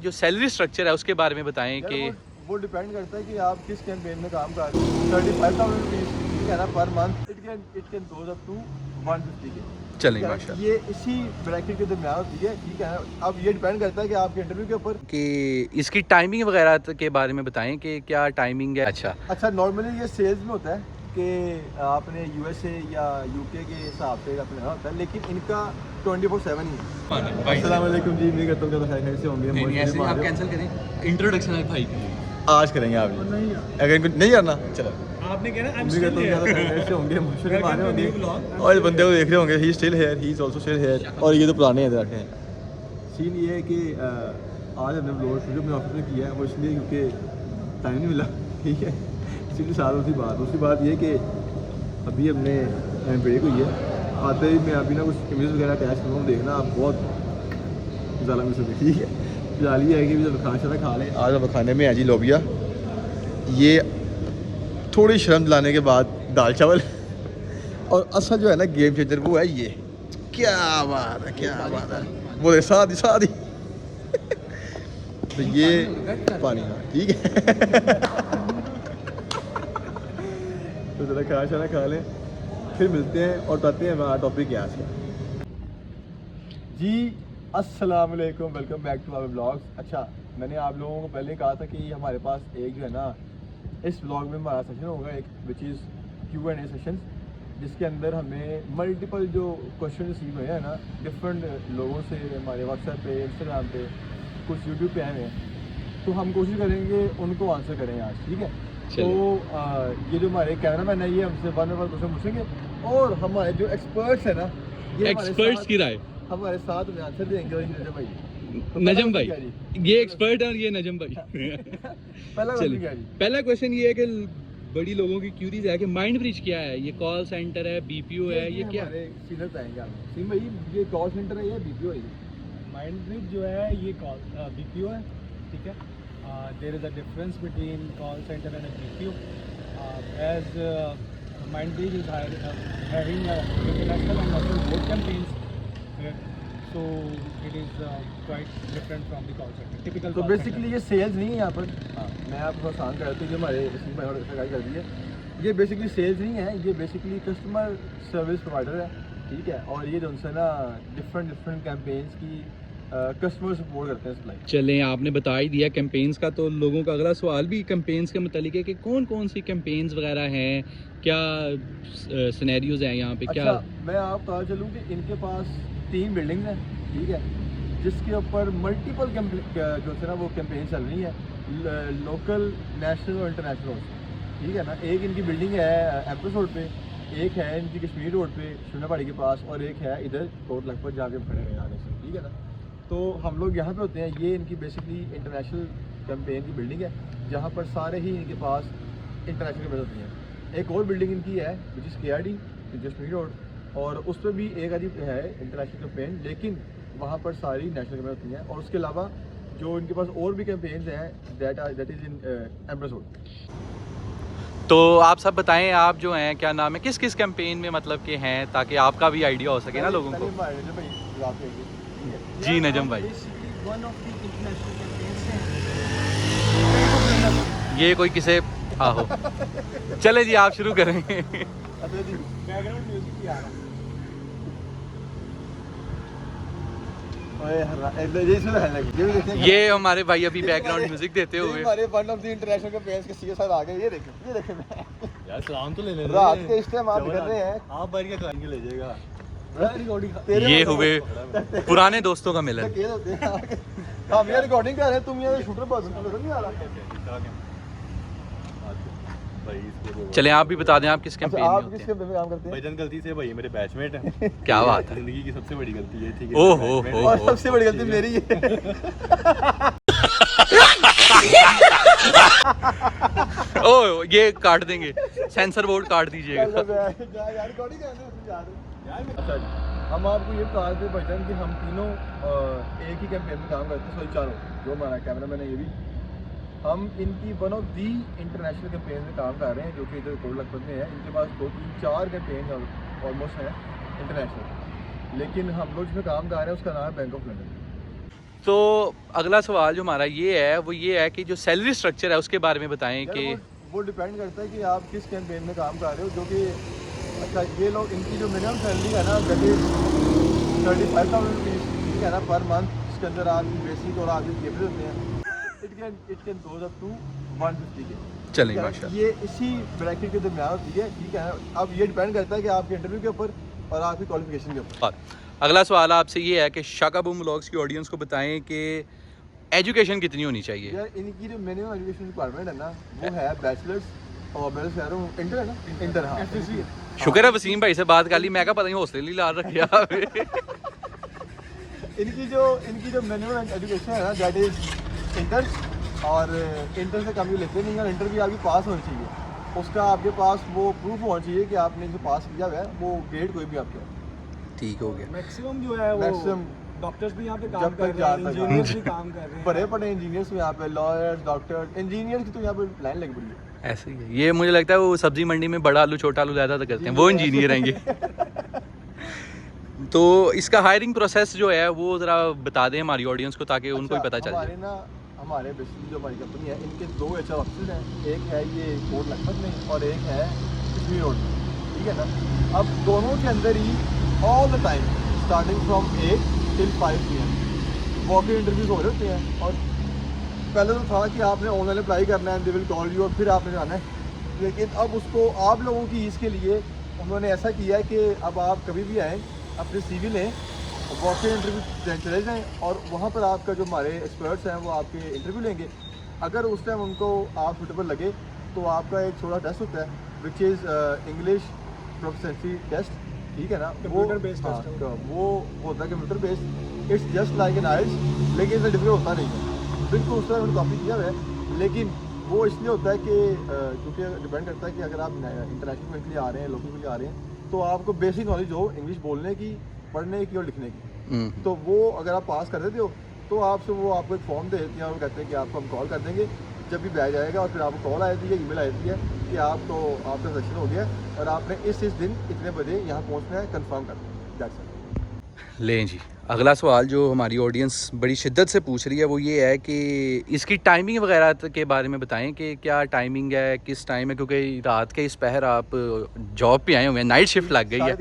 जो salary structure है उसके बारे में बताएं कि वो डिपेंड करता है कि आप किस कैंपेन में काम कर रहे हो। 35,000 रुपीज़ ठीक है ना per month. It can goes up to 150 K. चलें माशाल्लाह। ये इसी ब्रैकेट के दरमियान होती है ठीक है। अब ये डिपेंड करता है कि आपके इंटरव्यू के ऊपर कि इसकी टाइमिंग वगैरह के बारे में बताएं कि क्या टाइमिंग है। अच्छा नॉर्मली ये सेल्स में होता है कि आपने यूएसए या यूके के हिसाब से अपना होता है, लेकिन इनका 24/7 ही है। अस्सलाम वालेकुम जी, उम्मीद करता हूँ खैर से होंगे। आप कैंसिल करें इंट्रोडक्शन है भाई आज करेंगे आप अगर नहीं करना चलो आपने कहना होंगे और इस बंदे को देख रहे होंगे he still here, he is also still here. और ये तो पुराने हैं रखे हैं। सीन ये है कि आज हमने ब्लॉग शुरू अपने ऑफिस में किया है, वो इसलिए क्योंकि टाइम नहीं मिला ठीक है। सीधी साल दूसरी बात ये कि अभी हमने ब्रेक हुई है, आते ही मैं अभी ना कुछ इमेज वगैरह अटैच करूँ, देखना आप बहुत ज़्यादा मिस होगी ठीक है। फिलहाल ये है कि जब खाना शाना खा लें। आज हम खाने में है जी लोबिया, ये थोड़ी शर्म दिलाने के बाद दाल चावल, और असल जो है ना गेम चेंजर वो है ये। क्या बात है, क्या बात है, वो शादी तो ये पानी ठीक है तो ज़रा खाना शाना खा लें, फिर मिलते हैं और बताते हैं हमारा टॉपिक क्या है जी। अस्सलाम वालेकुम, welcome back to our blogs. अच्छा, मैंने आप लोगों को पहले कहा था कि हमारे पास एक जो है ना इस ब्लॉग में हमारा सेशन होगा एक, विच इज़ Q&A सेशन, जिसके अंदर हमें मल्टीपल जो क्वेश्चन रिसीव हुए हैं ना डिफरेंट लोगों से, हमारे व्हाट्सएप पे, इंस्टाग्राम पे, कुछ यूट्यूब पे आए हैं, तो हम कोशिश करेंगे उनको आंसर करें आज ठीक है। तो ये जो हमारे कैमरा मैन है ये हमसे वन बार क्वेश्चन पूछेंगे, और हमारे जो एक्सपर्ट्स हैं ना ये एक्सपर्ट्स की राय हमारे साथ में आंसर देंगे। और नजम भाई नजम भाई ये एक्सपर्ट है और ये नजम भाई पहला क्वेश्चन ये है कि बड़ी लोगों की क्यूरीज है कि माइंड ब्रिज क्या है, ये कॉल सेंटर है, बीपीओ है, ये क्या है? सीनियर पाएंगे आप सिम भाई, ये कॉल सेंटर है या बीपीओ है? माइंड ब्रिज जो है ये कॉल बीपीओ है ठीक है। There is a difference between call centre and BPO as Mind Bridge is having international and local both campaigns, so it is quite different from the call center typical। तो basically ये sales नहीं है यहाँ पर। हाँ, मैं आपको आसान कर दूँ, जो हमारे इसमें कर दी है, ये बेसिकली सेल्स नहीं है, ये बेसिकली कस्टमर सर्विस प्रोवाइडर है ठीक है। और ये जो उनसे ना डिफरेंट कैंपेन्स की कस्टमर सपोर्ट करते हैं सप्लाई। चलें, आपने बता ही दिया कैंपेन्स का, तो लोगों का अगला सवाल भी कैंपेन्स के मतलब है कि कौन कौन सी कैंपेन्स वगैरह हैं, क्या सिनेरियोज हैं यहाँ पे। अच्छा, क्या मैं आप बता चलूँ कि इनके पास 3 बिल्डिंग्स हैं ठीक है, जिसके ऊपर मल्टीपल जो है ना वो कैंपेन चल रही है, लोकल, नेशनल और इंटरनेशनल ठीक है ना। एक इनकी बिल्डिंग है एम्प्रेस रोड पे, एक है इनकी कश्मीर रोड पे शिमलापाड़ी के पास, और एक है इधर कोट लखपत जहाँ पे खड़े हैं आगे से ठीक है ना। तो हम लोग यहाँ पे होते हैं, ये इनकी बेसिकली इंटरनेशनल कैंपेन की बिल्डिंग है, जहाँ पर सारे ही इनके पास इंटरनेशनल कैंपेन होती हैं। एक और बिल्डिंग इनकी है which is KRD Kashmir road, और उस पर भी एक अजीब है इंटरनेशनल कैंपेन, लेकिन वहाँ पर सारी नेशनल कैंपेन होती हैं। और उसके अलावा जो इनके पास और भी कैंपेन्स हैं that is in empress road. तो आप सब बताएं, आप जो हैं क्या नाम है, किस किस कैंपेन में मतलब के हैं, ताकि आपका भी आइडिया हो सके ना लोगों को। जी नजम भाई, ये कोई किसे आहो चले जी आप शुरू करें। ये हमारे भाई अभी बैकग्राउंड म्यूजिक देते हुए हमारे one of the international campaigns के सीए साहब आ गए। ये देखें यार सलाम तो ले ले रात के इस टाइम आप निकल रहे हैं, आप बाहर क्या खाएंगे ले जाएगा। ये हुए पुराने दोस्तों का मिलन। हम ये रिकॉर्डिंग कर रहे हैं, तुम ये शूटर बस नहीं आ रहा। चलें, आप भी बता दें आप किस कैंपेन में होते हैं। काम करते हैं? भाईजान गलती से भाई मेरे बैचमेट हैं। क्या बात है, जिंदगी की सबसे बड़ी गलती है ठीक है। ओहो और सबसे बड़ी गलती मेरी है। ओ ये काट देंगे, सेंसर बोर्ड काट दीजिएगा। अच्छा, हम आपको ये बता दें भाईजान कि हम तीनों एक ही कैंपेन में काम करते हैं, सॉरी चारों, जो हमारा कैमरा मैन है ये भी, हम इनकी one of the international campaign में काम कर रहे हैं, जो कि इधर कोट लखपत में है। इनके पास 2, 3, 4 कैंपेन ऑलमोस्ट हैं इंटरनेशनल, लेकिन हम लोग जिसमें काम कर रहे हैं उसका नाम है बैंक ऑफ लंदन। तो अगला सवाल जो हमारा ये है वो ये है कि जो सैलरी स्ट्रक्चर है उसके बारे में बताएं यार कि वो डिपेंड करता है कि आप किस कैंपेन में काम कर रहे हो, जो कि अच्छा ये लोग इनकी जो मिनिमम सैलरी है ना दैट इज 35,000 रुपीज़, ठीक है ना, पर मंथ। इसके अंदर आपकी बेसिक और आपकी गिफ्ट होते हैं। It can goes up to 150 K. चलेंगे माशाल्लाह। ये इसी ब्रैकेट के दरमियान होती है, ठीक है ना। अब ये डिपेंड करता है कि आपके इंटरव्यू के ऊपर और आपकी क्वालिफिकेशन के ऊपर। अगला सवाल आपसे ये है कि शाका बूम व्लॉग्स की ऑडियंस को बताएं कि एजुकेशन कितनी होनी चाहिए। यार इनकी जो मिनिमम एजुकेशन रिक्वायरमेंट है ना वो है बैचलर्स, और मैं कह रहा हूँ इंटर है ना, इंटर। हाँ शुक्र है वसीम भाई से बात कर ली, मैं क्या पता नहीं हौसले नहीं ला रखे। इनकी जो मिनिमम एजुकेशन है ना दैट इज इंटर, और इंटर से कम भी लेते नहीं, और इंटर भी आपकी पास होनी चाहिए। उसका आपके पास वो प्रूफ होना चाहिए कि आपने जो पास किया हुआ है वो ग्रेड कोई भी आपका ठीक हो गया। मैक्सिमम जो है वो मैक्सिमम डॉक्टर्स भी यहाँ पे जब काम तक कर रहे हैं, जाता है। इंजीनियर्स भी काम कर रहे हैं। बड़े बड़े इंजीनियर्स यहाँ पे, लॉयर्स, डॉक्टर, इंजीनियर की तो यहाँ पे लाइन लगी पड़ी है। ऐसे ही है, ये मुझे लगता है वो सब्जी मंडी में बड़ा आलू छोटा आलू ज़्यादा करते हैं, वो इंजीनियर हैं ये। तो इसका हायरिंग प्रोसेस जो है वो ज़रा बता दें हमारी ऑडियंस को, ताकि उनको भी पता चल जाए। हमारे बेसिकली जो हमारी कंपनी है इनके 2 HR ऑफिस हैं। एक है ये कोट लखपत में और एक है कश्मीर रोड में, ठीक है ना। अब दोनों के अंदर ही all the time starting from 8 till 5 PM walk in interviews हो रहे होते हैं। और पहले तो था कि आपने ऑनलाइन अप्लाई करना है, दे विल कॉल यू, और फिर आपने जाना है। लेकिन अब उसको आप लोगों की ईज़ के लिए उन्होंने ऐसा किया है कि अब आप कभी भी आएँ, अपने CV लें, वॉक इन इंटरव्यू चले जाएँ, और वहाँ पर आपका जो हमारे एक्सपर्ट्स हैं वो आपके इंटरव्यू लेंगे। अगर उस टाइम उनको आप सुटेबल लगे तो आपका एक छोटा टेस्ट होता है which is English proficiency test, ठीक है ना। कंप्यूटर बेस्ड टेस्ट है वो होता है computer based. It's just like an IELTS, लेकिन इसमें डिफिकल्ट होता नहीं है। बिल्कुल उस तरह मैंने कॉपी किया हुआ है, लेकिन वो इसलिए होता है कि क्योंकि डिपेंड करता है कि अगर आप इंटरनेशनल के लिए आ रहे हैं, लोकल के लिए आ रहे हैं, तो आपको बेसिक नॉलेज हो इंग्लिश बोलने की, पढ़ने की और लिखने की। तो वो अगर आप पास कर देते हो तो आपसे वो आपको एक फॉर्म दे देते हैं और कहते हैं कि आपको हम कॉल कर देंगे जब भी बैच आएगा, और फिर आपको कॉल आती है, ईमेल आती है कि आपका सिलेक्शन हो गया और आपने इस दिन इतने बजे यहाँ पहुँचना है, कंफर्म कर दें। लें जी, अगला सवाल जो हमारी ऑडियंस बड़ी शिद्दत से पूछ रही है वो ये है कि इसकी टाइमिंग वगैरह के बारे में बताएं कि क्या टाइमिंग है, किस टाइम है, क्योंकि रात के इस पहर आप जॉब पे आए हुए हैं, नाइट शिफ्ट लग गई है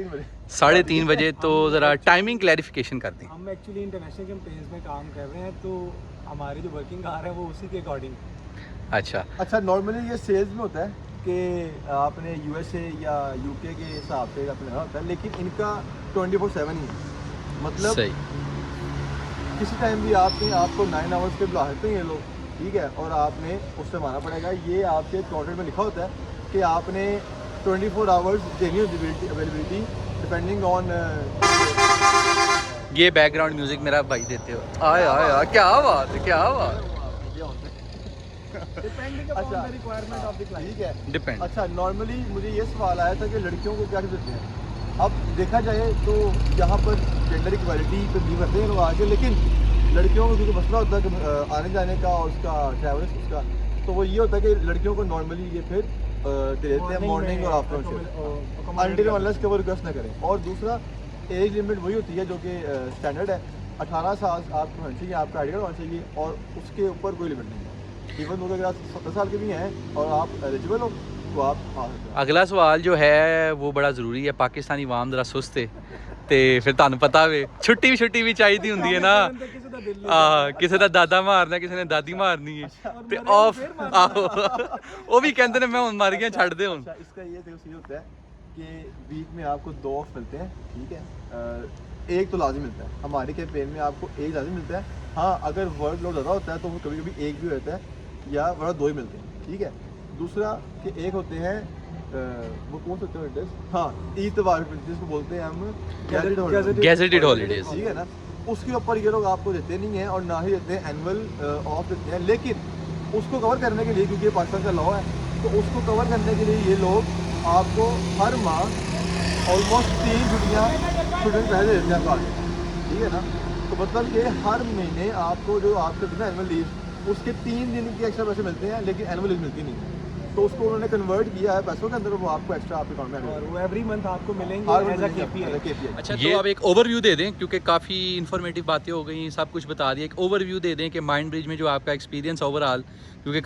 3:30 बजे, तो ज़रा टाइमिंग क्लैरिफिकेशन कर दें। हम एक्चुअली इंटरनेशनल कैंपेन्स में काम कर रहे हैं, तो हमारी जो वर्किंग आवर है वो उसी के अकॉर्डिंग। अच्छा, नॉर्मली ये सेल्स में होता है कि आपने USA या UK के हिसाब से आपने लेना होता है, लेकिन इनका 24/7 ही है। मतलब सही, किसी टाइम भी आपको 9 आवर्स पे बुला सकते हैं ये लोग, ठीक है, और आपने उससे माना पड़ेगा। ये आपके कॉन्ट्रैक्ट में लिखा होता है कि आपने 24 आवर्स देनी होती अवेलेबिलिटी डिपेंडिंग ऑन। ये बैकग्राउंड म्यूजिक मेरा भाई देते हो, आया क्या बात है, क्या बात है। Depending upon the requirement of the client, ठीक है, डिपेंड। अच्छा, नॉर्मली मुझे ये सवाल आया था कि लड़कियों को क्या देते हैं। अब देखा जाए तो यहाँ पर जेंडर इक्वालिटी पे भी करते हैं लोग आगे, लेकिन लड़कियों को क्योंकि मसला होता है कि आने जाने का और उसका ट्रैवल्स उसका, तो वो ये होता है कि लड़कियों को नॉर्मली ये फिर दे देते हैं मॉर्निंग और आफ्टरनून शिफ्ट, अनटिल अनलेस के वो रिक्वेस्ट ना करें। और दूसरा एज लिमिट वही होती है जो कि स्टैंडर्ड है, 18 साल आपको होना चाहिए, आपका आइडिया होना चाहिए, और उसके ऊपर कोई लिमिट नहीं है। इवन अगर आप 17 साल के भी हैं और आप एलिजिबल हो तो आप आ सकते हैं। अगला सवाल जो है वो बड़ा ज़रूरी है, पाकिस्तानी वाम जरा सुस्त है ते फिर तुहानू पता वे छुट्टी भी चाहिए होंदी है ना, किसी का दादा मारना, किसी ने दादी मारनी है, ते ऑफ आहो वो भी कहते हैं मैं हुण मर गया छड़ दे हुण। अच्छा, इसका ये देखो सीन होता है कि वीक में आपको 2 ऑफ मिलते हैं, ठीक है, एक तो लाजिम मिलता है। हमारे कैंपेन में आपको एक लाजिम मिलता है। हाँ, अगर वर्क लोड ज़्यादा होता है तो वो कभी कभी एक भी रहता है, या बड़ा 2 ही मिलते हैं, ठीक है। दूसरा कि एक होते हैं वो कौन से होते हैं, हाँ, ईद-ए-वार जिसको बोलते हैं हम गैजेटेड हॉलीडेज, ठीक है ना। उसके ऊपर ये लोग आपको देते नहीं हैं और ना ही देते हैं एनुअल ऑफ देते हैं, लेकिन उसको कवर करने के लिए, क्योंकि ये पाकिस्तान का लॉ है, तो उसको कवर करने के लिए ये लोग आपको हर माह ऑलमोस्ट 3 छुट्टियाँ स्टूडेंट पहले देते हैं आपको, ठीक है ना। तो मतलब कि हर महीने आपको जो आपका दिन है एनुअल लीव, उसके 3 दिन के एक्स्ट्रा पैसे मिलते हैं, लेकिन एनुअल लीव मिलती नहीं है। तो उसको उन्होंने कन्वर्ट किया है पैसों के अंदर, वो आपको एक्स्ट्रा आपके अकाउंट में और वो एवरी मंथ आपको मिलेंगे हर एज अ KPI। KPI। अच्छा, तो आप एक ओवरव्यू दे दें, क्योंकि काफ़ी इन्फॉर्मेटिव बातें हो गई, सब कुछ बता दिया। एक ओवरव्यू दे दें कि माइंड ब्रिज में जो आपका एक्सपीरियंस ओवरऑल, क्योंकि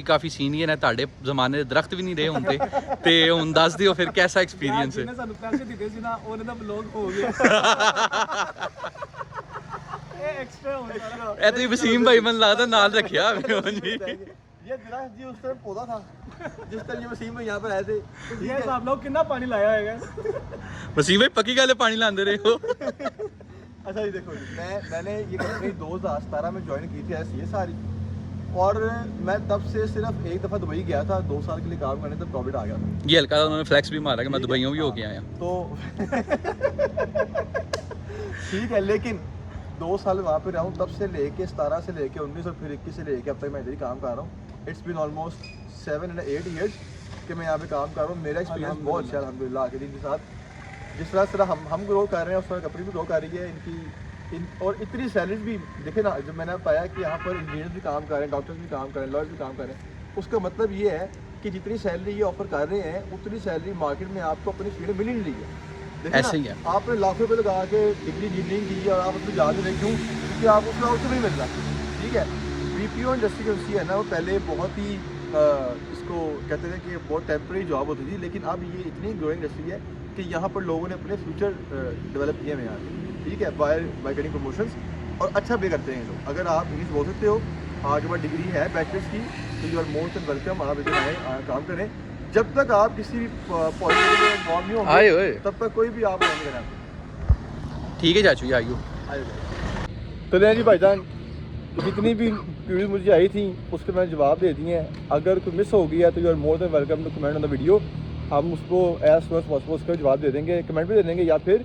काफ़ी सीनियर है, ਤੁਹਾਡੇ ਜ਼ਮਾਨੇ दरख्त भी नहीं रहे ਹੁੰਦੇ ਤੇ ਹੁਣ ਦੱਸ ਦਿਓ ਫਿਰ कैसा एक्सपीरियंस है। ਜਿਹਨੇ ਸਾਨੂੰ ਪੈਸੇ ਦਿੱਤੇ ਸੀ ਨਾ ਉਹਨੇ ਤਾਂ ਬਲੌਗ ਹੋ ਗਿਆ ਇਹ ਐਕਸਟਰਾ ਹੋ ਗਿਆ। ਇਹ ਤੁਸੀਂ ਵਸੀਮ ਭਾਈ ਮਨ ਲੱਗਦਾ ਨਾਲ ਰੱਖਿਆ ਹੋਵੇ ਜੀ। ये दरख्त जी उस टाइम पौधा था जिस टाइम ये वसीम भाई यहाँ पर आए थे। ये आप लोग कितना पानी लाया है ਵਸੀਮ ਭਾਈ ਪੱਕੀ ਗੱਲ ਹੈ, ਪਾਣੀ ਲਾਉਂਦੇ ਰਹੇ ਹੋ। अच्छा जी देखो जी, मैंने ये कंपनी 2017 में ज्वाइन की थी ऐसी है सारी, और मैं तब से सिर्फ एक दफ़ा दुबई गया था 2 साल के लिए काम करने, तब कोविड आ गया था। ये हल्का उन्होंने फ्लैक्स भी मारा कि मैं दुबईयों भी होके आया। तो ठीक है, लेकिन 2 साल वहाँ पे रहा हूँ, तब से लेके 17 से लेके 19 और फिर 21 से लेके अब तक मैं इधर ही काम कर रहा हूँ। It's been almost 7 and 8 years कि मैं यहाँ पे काम कर रहा हूँ। मेरा एक्सपीरियंस बहुत अच्छा है अल्हम्दुलिल्लाह के दिन के साथ। जिस तरह हम ग्रो कर रहे हैं उस तरह कंपनी भी ग्रो कर रही है और इतनी सैलरीज भी देखे ना, जब मैंने पाया कि यहाँ पर इंजीनियर्स भी काम कर रहे हैं, डॉक्टर्स भी काम कर रहे हैं, लॉयर्स भी काम कर रहे हैं, उसका मतलब ये है कि जितनी सैलरी ये ऑफर कर रहे हैं उतनी सैलरी मार्केट में आपको अपनी फील्ड मिल ही नहीं रही है। देखिए ऐसे ही ना, है। आपने लाखों रुपये लगा के डिग्री इंजीनियरिंग की और आप उसमें जा नहीं रहे, क्यों? क्योंकि आप उसमें आउटपुट नहीं मिल रहा। ठीक है, BPO इंडस्ट्री जो है ना, वो पहले बहुत ही इसको कहते थे कि बहुत टेम्प्रेरी जॉब होती थी, लेकिन अब ये इतनी ग्रोइंग इंडस्ट्री है कि यहाँ पर लोगों ने अपने फ्यूचर डेवलप किए हैं यहाँ। ठीक है, बाय गेटिंग प्रमोशंस, और अच्छा पे करते हैं लोग। अगर आप इंग्लिश बोल सकते हो, आपके पास डिग्री है बैचलर्स की, तो you are most and welcome, आप इधर आए काम करें। जब तक आप किसी भी पॉलिटिक्स में इन्वॉल्व नहीं आए होंगे ओए। तब तक कोई भी आप नहीं करें। ठीक है चाचू, आइयो। तो नहीं जी भाईजान, जितनी भी क्वेरीज मुझे आई थी उसके मैंने जवाब दे दिए हैं। अगर कोई मिस हो गया तो you are more than welcome to comment on the video, हम उसको एज सुन एज पॉसिबल उसका जवाब दे देंगे, कमेंट भी दे देंगे या फिर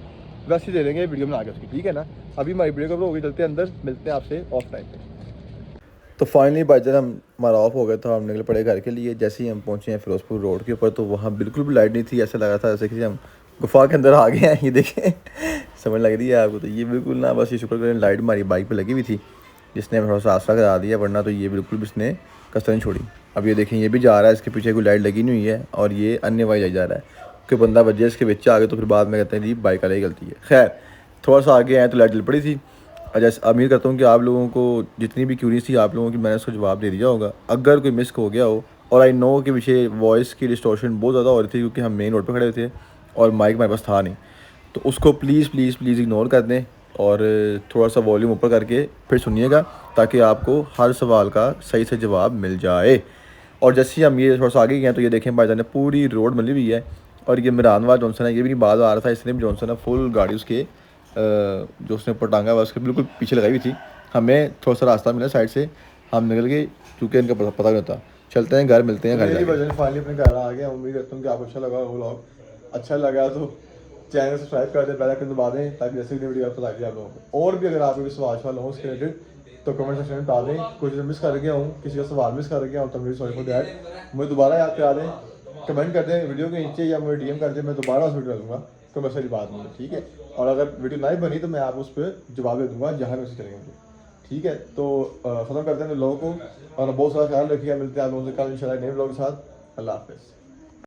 वैसे दे देंगे वीडियो में आगे उसकी। ठीक है ना, अभी हमारी वीडियो कवर हो गई, चलते हैं अंदर, मिलते हैं आपसे ऑफ टाइम पे। तो फाइनली भाईजान हमारा ऑफ हो गया था, हम निकल पड़े घर के लिए। जैसे ही हम पहुँचे हैं फिरोजपुर रोड के ऊपर, तो वहाँ बिल्कुल भी लाइट नहीं थी, ऐसा लगा था जैसे कि हम गुफा के अंदर आ गए हैं। ये देखें, समझ लग रही है आपको? तो ये बिल्कुल ना, बस ये शुक्र करें लाइट हमारी बाइक पे लगी हुई थी, जिसने हमें थोड़ा सा आसरा करा दिया, वरना तो ये बिल्कुल भी इसने कसर नहीं छोड़ी। अब ये देखें, ये भी जा रहा है, इसके पीछे कोई लाइट लगी नहीं हुई है और ये अन्य वाई जा रहा है कि बंदा बजे इसके बच्चे आ गए, तो फिर बाद में कहते हैं जी बाइक वाले की गलती है। खैर, थोड़ा सा आगे आए तो लाइट जल पड़ी थी। जैसे उम्मीद करता हूँ कि आप लोगों को जितनी भी क्यूरीज थी आप लोगों की, मैंने उसको जवाब दे दिया होगा। अगर कोई मिस हो गया हो, और आई नो कि पीछे वॉइस की डिस्टॉर्शन बहुत ज़्यादा हो रही थी क्योंकि हम मेन रोड पर खड़े थे और माइक हमारे पास था नहीं, तो उसको प्लीज़ प्लीज़ प्लीज़ इग्नोर कर दें और थोड़ा सा वॉल्यूम ऊपर करके फिर सुनिएगा, ताकि आपको हर सवाल का सही से जवाब मिल जाए। और जैसे ही हम ये थोड़ा सा आगे गए तो ये देखें भाईजान ने पूरी रोड मिली हुई है, और ये मिरानवा जॉनसन है, ये भी नहीं बाज आ रहा था, इसने भी जॉनसन है फुल गाड़ी उसके जो उसने ऊपर टांगा हुआ उसके बिल्कुल पीछे लगाई हुई थी। हमें थोड़ा सा रास्ता मिला साइड से, हम निकल गए क्योंकि इनका पता नहीं होता। चलते हैं घर, मिलते हैं घर। फाइनली अपने घर आ गया। उम्मीद करता हूँ कि आपको अच्छा लगा व्लॉग। अच्छा लगा तो चैनल सब्सक्राइब कर दें, बेल आइकन दबा दें, ताकि जैसे भी वीडियो पता लगे आप लोगों को। और भी अगर आपको कोई सवाल हो उसके रिलेटेड तो कमेंट सेक्शन में डाल दें। कुछ मिस कर गया हूँ, किसी का सवाल मिस कर गया हूँ तो मेरी सॉरी फॉर दैट, मुझे दोबारा याद करा दें, कमेंट कर दें वीडियो के नीचे या मुझे DM कर दें, मैं दोबारा उस वीडियो डालूंगा, कोई मसली बात नहीं है। ठीक है, और अगर वीडियो नहीं बनी तो मैं आपको उस पर जवाब दे दूँगा जहाँ में उसे चलेंगे। ठीक है, तो ख़त्म करते हैं लोगों को, और बहुत सारा ख्याल रखिएगा। मिलते हैं आप लोगों से कल इंशाल्लाह नए व्लॉग के साथ। अल्लाह हाफ़िज़।